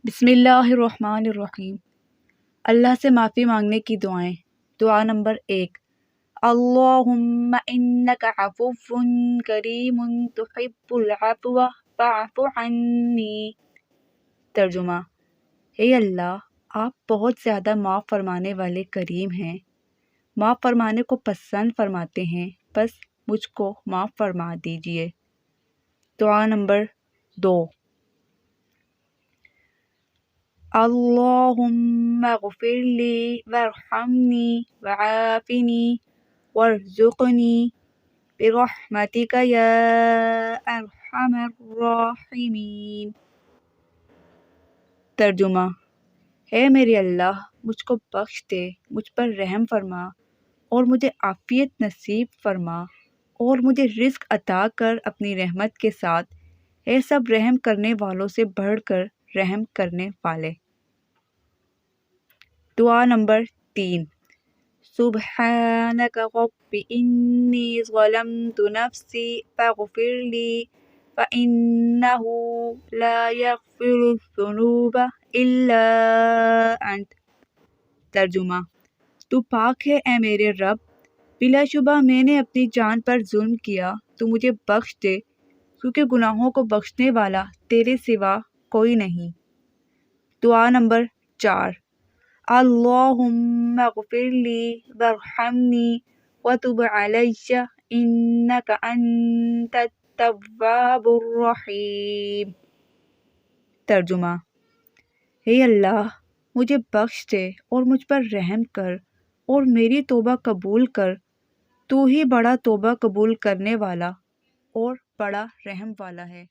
बिस्मिल्लाहिर्रहमानिर्रहीम। अल्लाह से माफ़ी मांगने की दुआएं। दुआ नंबर 1। अल्लाहुम्मा इन्नका अफ़ुव्वुन करीमुन तुहिब्बुल अफ़्व फ़अफ़ु अन्नी। तर्जुमा: हे अल्लाह, आप बहुत ज़्यादा माफ़ फरमाने वाले करीम हैं, माफ़ फरमाने को पसंद फरमाते हैं, बस मुझको माफ़ फरमा दीजिए। दुआ नंबर 2। अल्लाहुम्मा ग़फ़िरली वरहमनी वआफ़िनी वरज़ुक़नी बिरहमतिका या अरहमर राहिमीन। तर्जुमा: हे मेरे अल्लाह, मुझको बख्श दे, मुझ पर रहम फरमा और मुझे आफ़ियत नसीब फरमा और मुझे रिज़्क़ अता कर अपनी रहमत के साथ, हे सब रहम करने वालों से बढ़कर रहम करने वाले। दुआ नंबर 3। सुब्हानक रब्बि इन्नी ज़लमतु नफ़्सी फ़ग़फ़िरली फ़इन्नहु ला यग़फ़िरुज़्ज़ुनूब इल्ला अंत। तर्जुमा: तू पाक है ए मेरे रब, बिलाशुबा मैंने अपनी जान पर जुल्म किया, तू मुझे बख्श दे, क्योंकि गुनाहों को बख्शने वाला तेरे सिवा कोई नहीं। दुआ नंबर 4। अल्लाहुम्मा ग़फ़िरली वरहमनी वतुब अलैया इन्नका अंतत तव्वाबुर रहीम। तर्जुमा: हे अल्लाह, मुझे बख्श दे और मुझ पर रहम कर और मेरी तौबा कबूल कर, तू ही बड़ा तौबा कबूल करने वाला और बड़ा रहम वाला है।